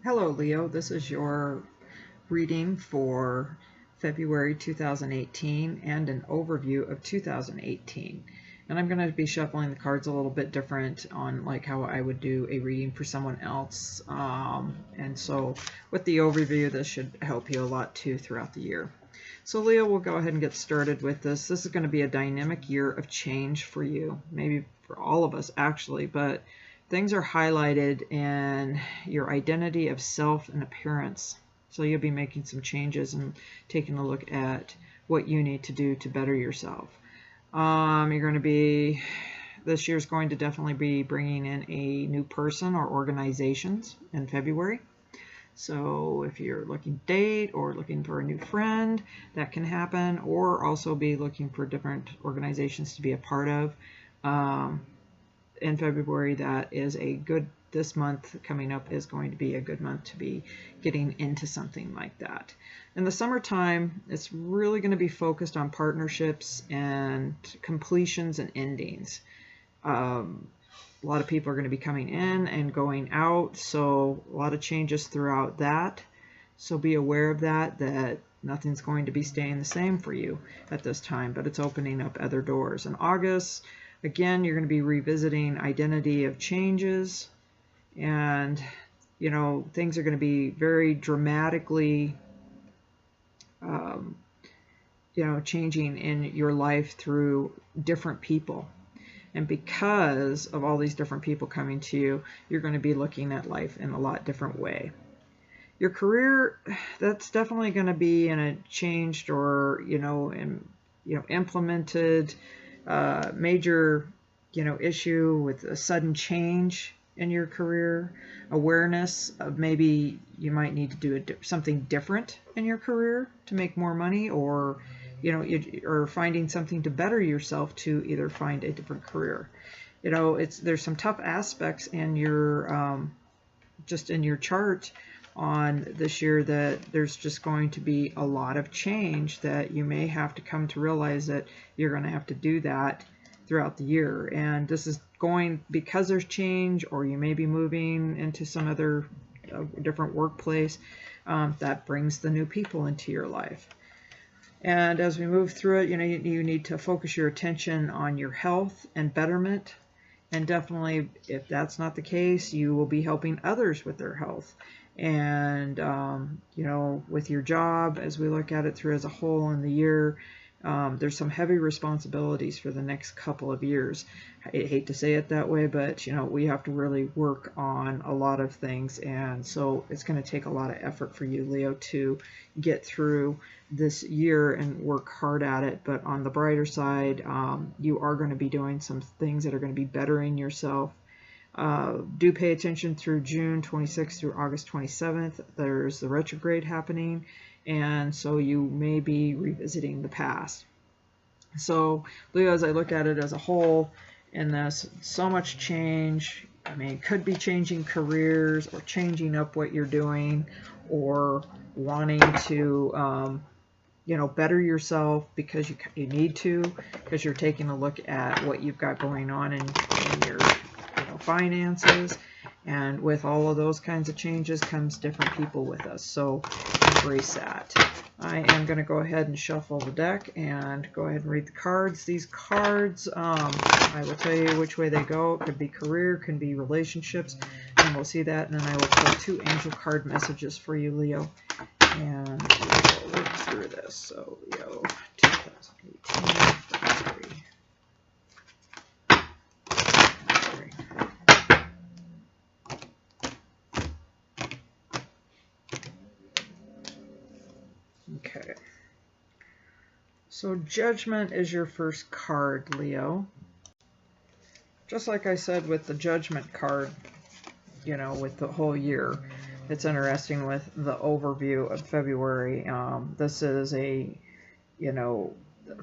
Hello Leo, this is your reading for February 2018 and an overview of 2018. And I'm going to be shuffling the cards a little bit different on like how I would do a reading for someone else. And so with the overview, this should help you a lot too throughout the year. So Leo, we'll go ahead and get started with this. This is going to be a dynamic year of change for you, maybe for all of us actually, but things are highlighted in your identity of self and appearance. So you'll be making some changes and taking a look at what you need to do to better yourself. You're going to be, this year's going to definitely be bringing in a new person or organizations in February. So if you're looking to date or looking for a new friend, that can happen, or also be looking for different organizations to be a part of. In February, that is a good, this month coming up is going to be a good month to be getting into something like that. In the summertime, it's really going to be focused on partnerships and completions and endings. A lot of people are going to be coming in and going out, so a lot of changes throughout that. So be aware of that nothing's going to be staying the same for you at this time, but it's opening up other doors. In August, again, you're going to be revisiting identity of changes, and you know, things are going to be very dramatically changing in your life through different people. And because of all these different people coming to you, you're going to be looking at life in a lot different way. Your career, that's definitely going to be in a changed or implemented major issue with a sudden change in your career, awareness of maybe you might need to do something different in your career to make more money, or or finding something to better yourself to either find a different career. There's some tough aspects in your just in your chart on this year that there's just going to be a lot of change that you may have to come to realize that you're going to have to do that throughout the year. And this is going because there's change, or you may be moving into some other different workplace that brings the new people into your life. And as we move through it, you need to focus your attention on your health and betterment. And definitely, if that's not the case, you will be helping others with their health. And, with your job, as we look at it through as a whole in the year, there's some heavy responsibilities for the next couple of years. I hate to say it that way, but, we have to really work on a lot of things. And so it's going to take a lot of effort for you, Leo, to get through this year and work hard at it. But on the brighter side, you are going to be doing some things that are going to be bettering yourself. Do pay attention through June 26th through August 27th. There's the retrograde happening, and so you may be revisiting the past. So Leo, as I look at it as a whole, in this, so much change. I mean, it could be changing careers or changing up what you're doing, or wanting to better yourself because you need to, because you're taking a look at what you've got going on in your finances. And with all of those kinds of changes comes different people with us, so embrace that. I am going to go ahead and shuffle the deck and go ahead and read the cards. These cards, I will tell you which way they go. It could be career, could be relationships, and we'll see that. And then I will pull 2 angel card messages for you, Leo, and we'll work through this. So Leo 2018 February. Okay, so Judgment is your first card, Leo. Just like I said with the Judgment card, with the whole year, it's interesting with the overview of February. This is a,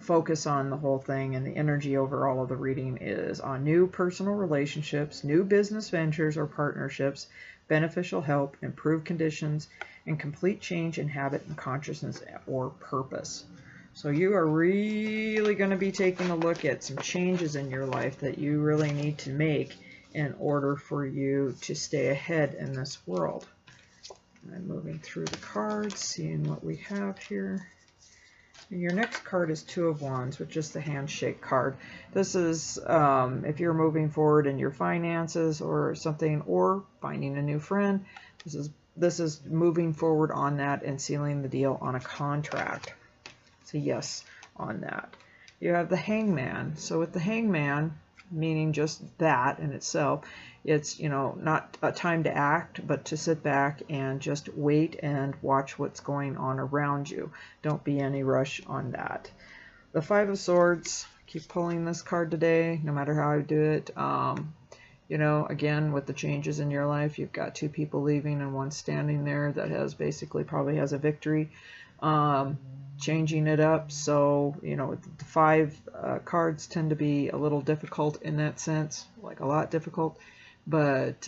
focus on the whole thing, and the energy overall of the reading is on new personal relationships, new business ventures or partnerships, beneficial help, improved conditions, and complete change in habit and consciousness or purpose. So you are really going to be taking a look at some changes in your life that you really need to make in order for you to stay ahead in this world. I'm moving through the cards, seeing what we have here. And your next card is Two of Wands, which is the handshake card. This is if you're moving forward in your finances or something, or finding a new friend. This is moving forward on that and sealing the deal on a contract. So yes on that. You have the Hangman. So with the Hangman, meaning just that in itself, it's, you know, not a time to act, but to sit back and just wait and watch what's going on around you. Don't be any rush on that. The Five of Swords, keep pulling this card today, no matter how I do it. You know, again, with the changes in your life, you've got two people leaving and one standing there that has basically probably has a victory. Changing it up, so you know the five cards tend to be a little difficult in that sense, like a lot difficult, but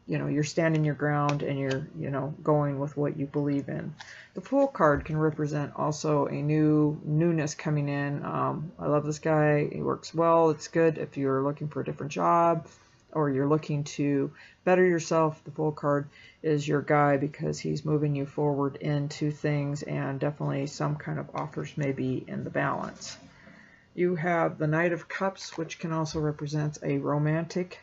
you know, you're standing your ground and you're, you know, going with what you believe in. The Fool card can represent also a newness coming in. I love this guy, he works well, it's good if you're looking for a different job or you're looking to better yourself. The Fool card is your guy because he's moving you forward into things, and definitely some kind of offers may be in the balance. You have the Knight of Cups, which can also represent a romantic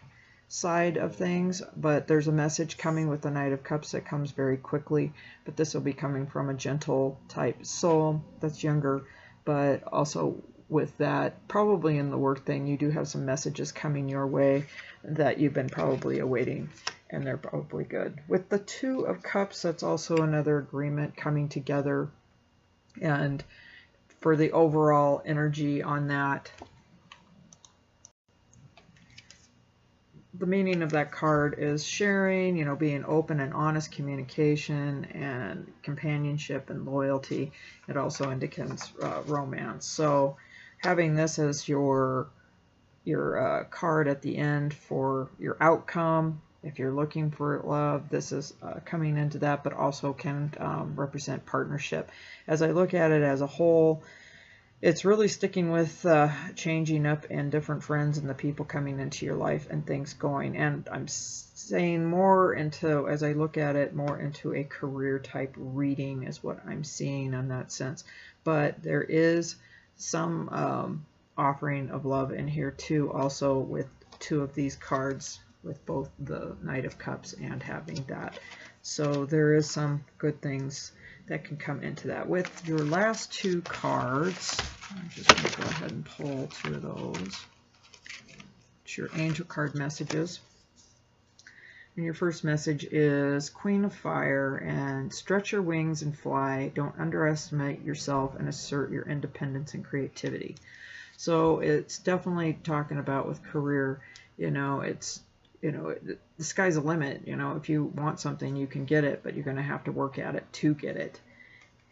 side of things, but there's a message coming with the Knight of Cups that comes very quickly, but this will be coming from a gentle type soul that's younger, but also with that, probably in the work thing, you do have some messages coming your way that you've been probably awaiting, and they're probably good. With the Two of Cups, that's also another agreement coming together, and for the overall energy on that, the meaning of that card is sharing, you know, being open and honest communication and companionship and loyalty. It also indicates romance. So having this as your card at the end for your outcome, if you're looking for love, this is coming into that, but also can represent partnership. As I look at it as a whole, it's really sticking with changing up and different friends and the people coming into your life and things going. And I'm saying more into, as I look at it, more into a career type reading is what I'm seeing in that sense. But there is some offering of love in here too, also with two of these cards, with both the Knight of Cups and having that. So there is some good things that can come into that. With your last two cards, I'm just going to go ahead and pull two of those. It's your angel card messages. And your first message is Queen of Fire, and stretch your wings and fly. Don't underestimate yourself and assert your independence and creativity. So it's definitely talking about with career, you know, it's, you know, the sky's the limit. You know, if you want something, you can get it, but you're going to have to work at it to get it.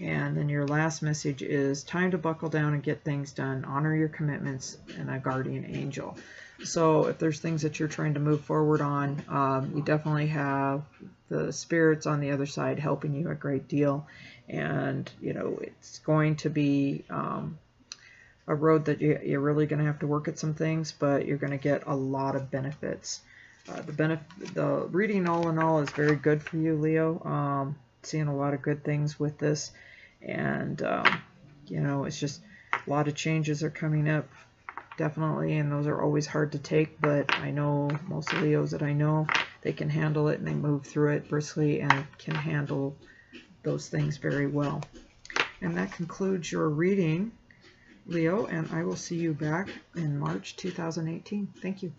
And then your last message is time to buckle down and get things done. Honor your commitments and a guardian angel. So if there's things that you're trying to move forward on, you definitely have the spirits on the other side helping you a great deal. And, you know, it's going to be a road that you're really going to have to work at some things, but you're going to get a lot of benefits. The reading all in all is very good for you, Leo. Seeing a lot of good things with this, and you know, it's just a lot of changes are coming up, definitely, and those are always hard to take, but I know most Leos that I know, they can handle it and they move through it briskly and can handle those things very well. And that concludes your reading, Leo, and I will see you back in March 2018. Thank you.